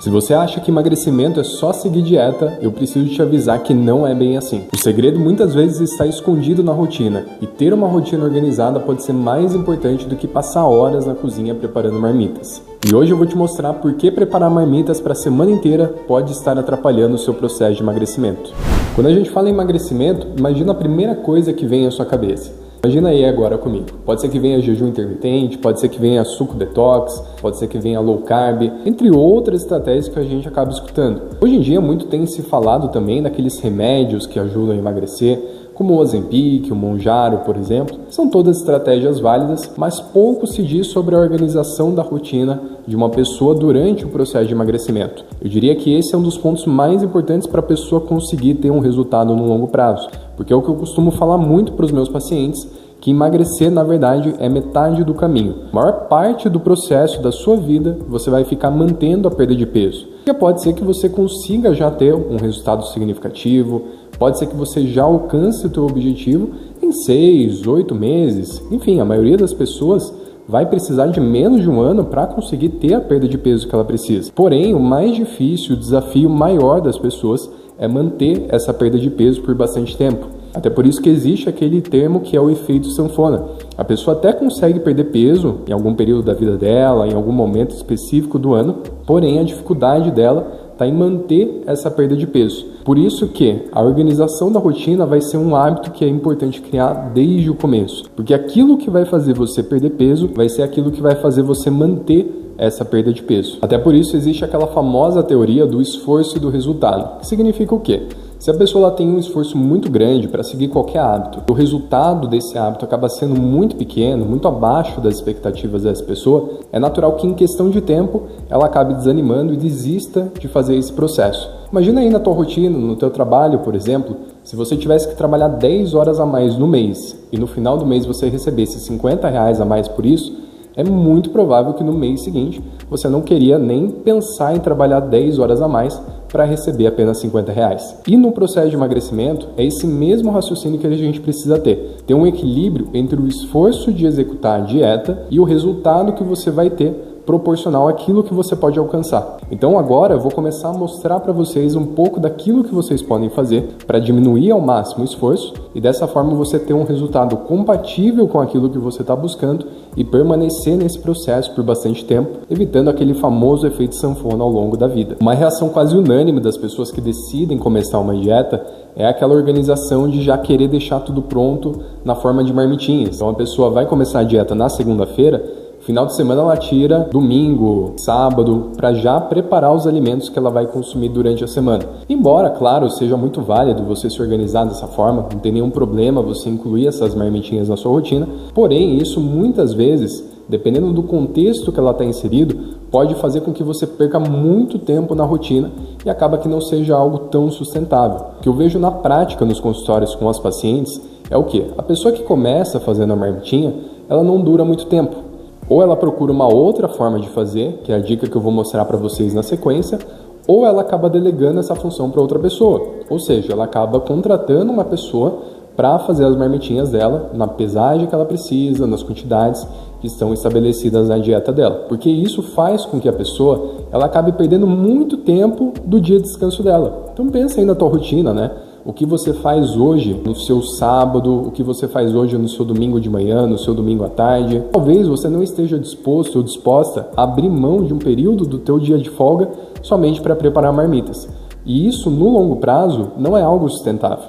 Se você acha que emagrecimento é só seguir dieta, eu preciso te avisar que não é bem assim. O segredo muitas vezes está escondido na rotina, e ter uma rotina organizada pode ser mais importante do que passar horas na cozinha preparando marmitas. E hoje eu vou te mostrar por que preparar marmitas para a semana inteira pode estar atrapalhando o seu processo de emagrecimento. Quando a gente fala em emagrecimento, imagina a primeira coisa que vem à sua cabeça. Imagina aí agora comigo. Pode ser que venha jejum intermitente, pode ser que venha suco detox, pode ser que venha low carb, entre outras estratégias que a gente acaba escutando. Hoje em dia muito tem se falado também daqueles remédios que ajudam a emagrecer, como o Ozempic, o Mounjaro, por exemplo. São todas estratégias válidas, mas pouco se diz sobre a organização da rotina de uma pessoa durante o processo de emagrecimento. Eu diria que esse é um dos pontos mais importantes para a pessoa conseguir ter um resultado no longo prazo, porque é o que eu costumo falar muito para os meus pacientes, que emagrecer, na verdade, é metade do caminho. A maior parte do processo da sua vida, você vai ficar mantendo a perda de peso. Porque pode ser que você consiga já ter um resultado significativo, pode ser que você já alcance o teu objetivo em 6, 8 meses. Enfim, a maioria das pessoas vai precisar de menos de um ano para conseguir ter a perda de peso que ela precisa. Porém, o mais difícil, o desafio maior das pessoas é manter essa perda de peso por bastante tempo. Até por isso que existe aquele termo que é o efeito sanfona. A pessoa até consegue perder peso em algum período da vida dela, em algum momento específico do ano, porém a dificuldade dela está em manter essa perda de peso. Por isso que a organização da rotina vai ser um hábito que é importante criar desde o começo. Porque aquilo que vai fazer você perder peso vai ser aquilo que vai fazer você manter essa perda de peso. Até por isso existe aquela famosa teoria do esforço e do resultado. Que significa o quê? Se a pessoa tem um esforço muito grande para seguir qualquer hábito, o resultado desse hábito acaba sendo muito pequeno, muito abaixo das expectativas dessa pessoa, é natural que em questão de tempo ela acabe desanimando e desista de fazer esse processo. Imagina aí na tua rotina, no teu trabalho, por exemplo, se você tivesse que trabalhar 10 horas a mais no mês e no final do mês você recebesse R$50 a mais por isso, é muito provável que no mês seguinte você não queria nem pensar em trabalhar 10 horas a mais para receber apenas R$50. E no processo de emagrecimento, é esse mesmo raciocínio que a gente precisa ter. Ter um equilíbrio entre o esforço de executar a dieta e o resultado que você vai ter proporcional àquilo que você pode alcançar. Então agora eu vou começar a mostrar para vocês um pouco daquilo que vocês podem fazer para diminuir ao máximo o esforço e dessa forma você ter um resultado compatível com aquilo que você está buscando e permanecer nesse processo por bastante tempo, evitando aquele famoso efeito sanfona ao longo da vida. Uma reação quase unânime das pessoas que decidem começar uma dieta é aquela organização de já querer deixar tudo pronto na forma de marmitinhas. Então a pessoa vai começar a dieta na segunda-feira, final de semana ela tira domingo, sábado, para já preparar os alimentos que ela vai consumir durante a semana. Embora, claro, seja muito válido você se organizar dessa forma, não tem nenhum problema você incluir essas marmitinhas na sua rotina, porém isso muitas vezes, dependendo do contexto que ela está inserido, pode fazer com que você perca muito tempo na rotina e acaba que não seja algo tão sustentável. O que eu vejo na prática nos consultórios com as pacientes é o quê? A pessoa que começa fazendo a marmitinha, ela não dura muito tempo. Ou ela procura uma outra forma de fazer, que é a dica que eu vou mostrar para vocês na sequência, ou ela acaba delegando essa função para outra pessoa. Ou seja, ela acaba contratando uma pessoa para fazer as marmitinhas dela, na pesagem que ela precisa, nas quantidades que estão estabelecidas na dieta dela. Porque isso faz com que a pessoa ela acabe perdendo muito tempo do dia de descanso dela. Então pensa aí na tua rotina, né? O que você faz hoje no seu sábado, o que você faz hoje no seu domingo de manhã, no seu domingo à tarde. Talvez você não esteja disposto ou disposta a abrir mão de um período do teu dia de folga somente para preparar marmitas. E isso, no longo prazo, não é algo sustentável.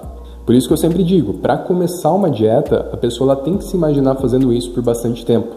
Por isso que eu sempre digo, para começar uma dieta, a pessoa ela tem que se imaginar fazendo isso por bastante tempo.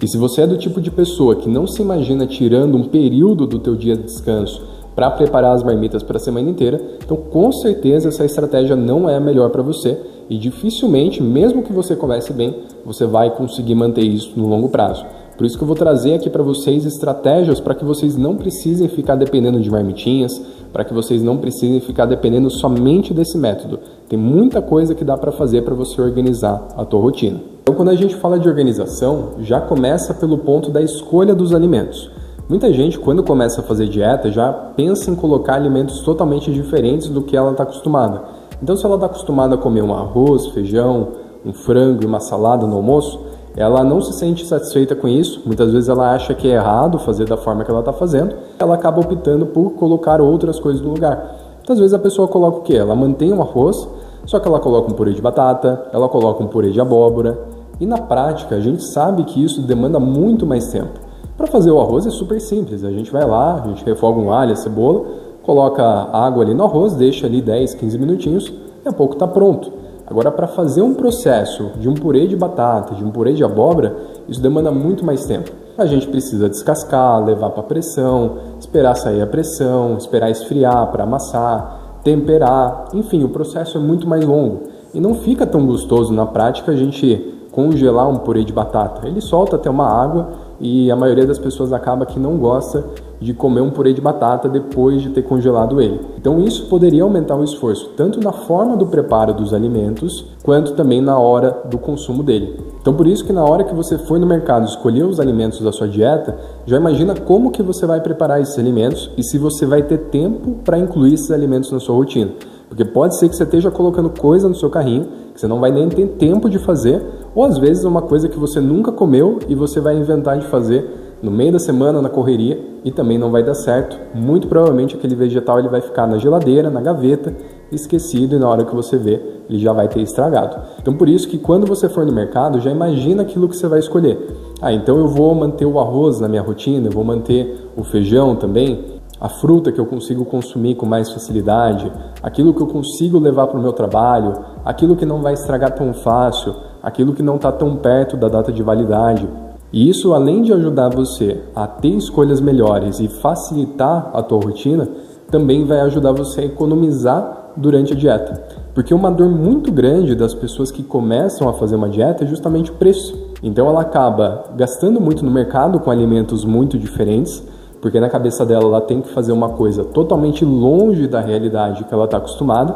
E se você é do tipo de pessoa que não se imagina tirando um período do teu dia de descanso para preparar as marmitas para a semana inteira, então com certeza essa estratégia não é a melhor para você e dificilmente, mesmo que você comece bem, você vai conseguir manter isso no longo prazo. Por isso que eu vou trazer aqui para vocês estratégias para que vocês não precisem ficar dependendo de marmitinhas, para que vocês não precisem ficar dependendo somente desse método. Tem muita coisa que dá para fazer para você organizar a tua rotina. Então quando a gente fala de organização, já começa pelo ponto da escolha dos alimentos. Muita gente, quando começa a fazer dieta, já pensa em colocar alimentos totalmente diferentes do que ela está acostumada. Então, se ela está acostumada a comer um arroz, feijão, um frango e uma salada no almoço, ela não se sente satisfeita com isso, muitas vezes ela acha que é errado fazer da forma que ela está fazendo, ela acaba optando por colocar outras coisas no lugar. Muitas vezes a pessoa coloca o quê? Ela mantém um arroz, só que ela coloca um purê de batata, ela coloca um purê de abóbora, e na prática a gente sabe que isso demanda muito mais tempo. Para fazer o arroz é super simples, a gente vai lá, a gente refoga um alho, a cebola, coloca água ali no arroz, deixa ali 10, 15 minutinhos, e a pouco está pronto. Agora, para fazer um processo de um purê de batata, de um purê de abóbora, isso demanda muito mais tempo. A gente precisa descascar, levar para pressão, esperar sair a pressão, esperar esfriar para amassar, temperar, enfim, o processo é muito mais longo. E não fica tão gostoso na prática a gente congelar um purê de batata. Ele solta até uma água e a maioria das pessoas acaba que não gosta de comer um purê de batata depois de ter congelado ele. Então isso poderia aumentar o esforço, tanto na forma do preparo dos alimentos, quanto também na hora do consumo dele. Então por isso que na hora que você for no mercado escolher os alimentos da sua dieta, já imagina como que você vai preparar esses alimentos e se você vai ter tempo para incluir esses alimentos na sua rotina. Porque pode ser que você esteja colocando coisa no seu carrinho que você não vai nem ter tempo de fazer, ou às vezes uma coisa que você nunca comeu e você vai inventar de fazer no meio da semana, na correria, e também não vai dar certo. Muito provavelmente aquele vegetal ele vai ficar na geladeira, na gaveta, esquecido, e na hora que você vê, ele já vai ter estragado. Então por isso que quando você for no mercado, já imagina aquilo que você vai escolher. Então eu vou manter o arroz na minha rotina, eu vou manter o feijão também, a fruta que eu consigo consumir com mais facilidade, aquilo que eu consigo levar para o meu trabalho, aquilo que não vai estragar tão fácil, aquilo que não está tão perto da data de validade. E isso, além de ajudar você a ter escolhas melhores e facilitar a tua rotina, também vai ajudar você a economizar durante a dieta. Porque uma dor muito grande das pessoas que começam a fazer uma dieta é justamente o preço. Então ela acaba gastando muito no mercado com alimentos muito diferentes, porque na cabeça dela ela tem que fazer uma coisa totalmente longe da realidade que ela está acostumada.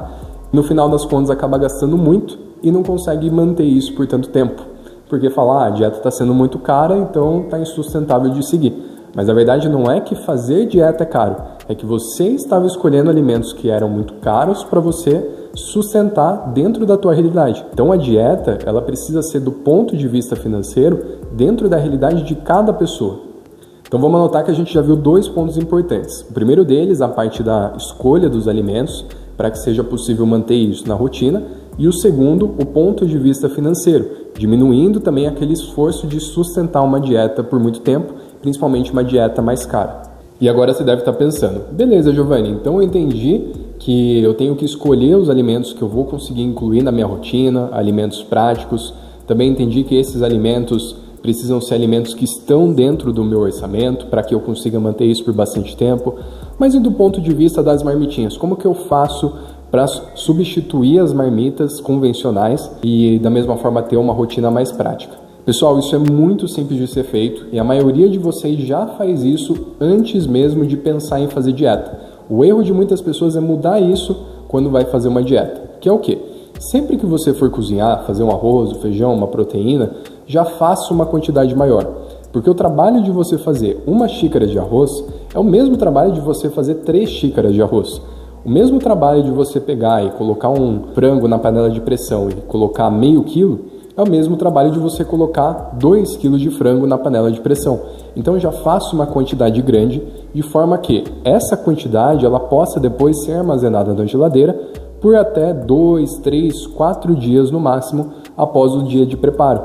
No final das contas acaba gastando muito e não consegue manter isso por tanto tempo. Porque fala, a dieta está sendo muito cara, então está insustentável de seguir. Mas a verdade não é que fazer dieta é caro, é que você estava escolhendo alimentos que eram muito caros para você sustentar dentro da tua realidade. Então a dieta, ela precisa ser do ponto de vista financeiro dentro da realidade de cada pessoa. Então vamos anotar que a gente já viu 2 pontos importantes. O primeiro deles, a parte da escolha dos alimentos, para que seja possível manter isso na rotina. E o segundo, o ponto de vista financeiro, diminuindo também aquele esforço de sustentar uma dieta por muito tempo, principalmente uma dieta mais cara. E agora você deve estar pensando, beleza, Giovanni, então eu entendi que eu tenho que escolher os alimentos que eu vou conseguir incluir na minha rotina, alimentos práticos. Também entendi que esses alimentos precisam ser alimentos que estão dentro do meu orçamento para que eu consiga manter isso por bastante tempo. Mas e do ponto de vista das marmitinhas, como que eu faço para substituir as marmitas convencionais e da mesma forma ter uma rotina mais prática? Pessoal, isso é muito simples de ser feito e a maioria de vocês já faz isso antes mesmo de pensar em fazer dieta. O erro de muitas pessoas é mudar isso quando vai fazer uma dieta, que é o quê? Sempre que você for cozinhar, fazer um arroz, um feijão, uma proteína, já faça uma quantidade maior. Porque o trabalho de você fazer 1 xícara de arroz é o mesmo trabalho de você fazer 3 xícaras de arroz. O mesmo trabalho de você pegar e colocar um frango na panela de pressão e colocar meio quilo, é o mesmo trabalho de você colocar 2 quilos de frango na panela de pressão. Então já faça uma quantidade grande, de forma que essa quantidade ela possa depois ser armazenada na geladeira por até 2, 3, 4 dias no máximo após o dia de preparo.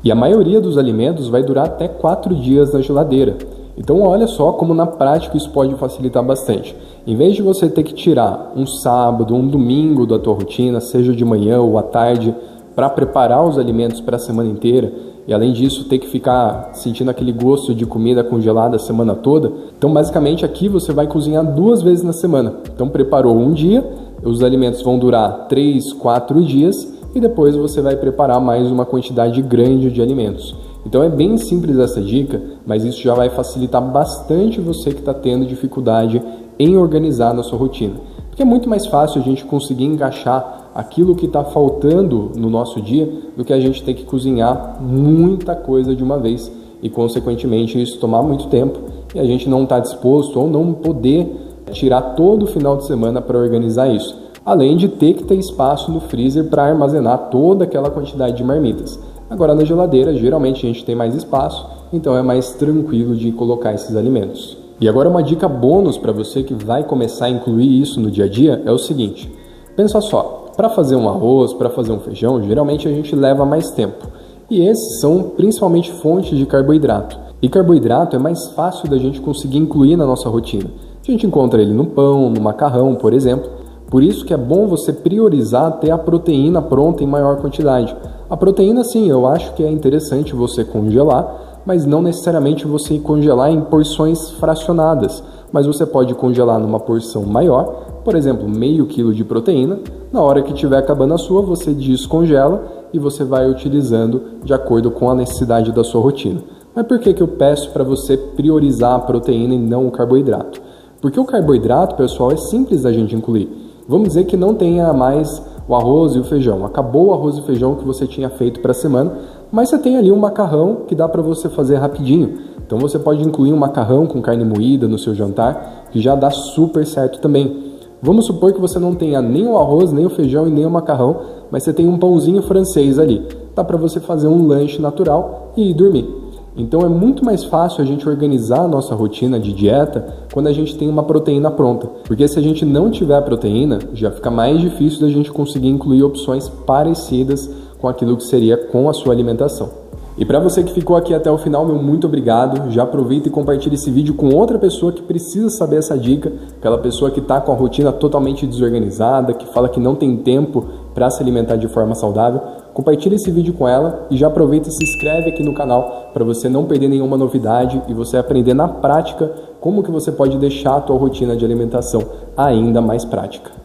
E a maioria dos alimentos vai durar até 4 dias na geladeira. Então olha só como na prática isso pode facilitar bastante. Em vez de você ter que tirar um sábado, um domingo da tua rotina, seja de manhã ou à tarde, para preparar os alimentos para a semana inteira, e além disso ter que ficar sentindo aquele gosto de comida congelada a semana toda, então basicamente aqui você vai cozinhar 2 vezes na semana. Então preparou um dia, os alimentos vão durar 3, 4 dias e depois você vai preparar mais uma quantidade grande de alimentos. Então é bem simples essa dica, mas isso já vai facilitar bastante você que está tendo dificuldade em organizar na sua rotina. Porque é muito mais fácil a gente conseguir encaixar aquilo que está faltando no nosso dia do que a gente ter que cozinhar muita coisa de uma vez e, consequentemente, isso tomar muito tempo e a gente não está disposto ou não poder tirar todo o final de semana para organizar isso. Além de ter que ter espaço no freezer para armazenar toda aquela quantidade de marmitas. Agora na geladeira, geralmente a gente tem mais espaço, então é mais tranquilo de colocar esses alimentos. E agora uma dica bônus para você que vai começar a incluir isso no dia a dia é o seguinte: pensa só, para fazer um arroz, para fazer um feijão, geralmente a gente leva mais tempo. E esses são principalmente fontes de carboidrato. E carboidrato é mais fácil da gente conseguir incluir na nossa rotina. A gente encontra ele no pão, no macarrão, por exemplo. Por isso que é bom você priorizar ter a proteína pronta em maior quantidade. A proteína, sim, eu acho que é interessante você congelar, mas não necessariamente você congelar em porções fracionadas. Mas você pode congelar numa porção maior, por exemplo, meio quilo de proteína. Na hora que estiver acabando a sua, você descongela e você vai utilizando de acordo com a necessidade da sua rotina. Mas por que eu peço para você priorizar a proteína e não o carboidrato? Porque o carboidrato, pessoal, é simples da gente incluir. Vamos dizer que não tenha mais o arroz e o feijão. Acabou o arroz e feijão que você tinha feito para a semana, mas você tem ali um macarrão que dá para você fazer rapidinho. Então você pode incluir um macarrão com carne moída no seu jantar, que já dá super certo também. Vamos supor que você não tenha nem o arroz, nem o feijão e nem o macarrão, mas você tem um pãozinho francês ali. Dá para você fazer um lanche natural e ir dormir. Então é muito mais fácil a gente organizar a nossa rotina de dieta quando a gente tem uma proteína pronta. Porque se a gente não tiver a proteína, já fica mais difícil da gente conseguir incluir opções parecidas com aquilo que seria com a sua alimentação. E para você que ficou aqui até o final, meu muito obrigado. Já aproveita e compartilha esse vídeo com outra pessoa que precisa saber essa dica. Aquela pessoa que está com a rotina totalmente desorganizada, que fala que não tem tempo para se alimentar de forma saudável. Compartilha esse vídeo com ela e já aproveita e se inscreve aqui no canal para você não perder nenhuma novidade e você aprender na prática como que você pode deixar a tua rotina de alimentação ainda mais prática.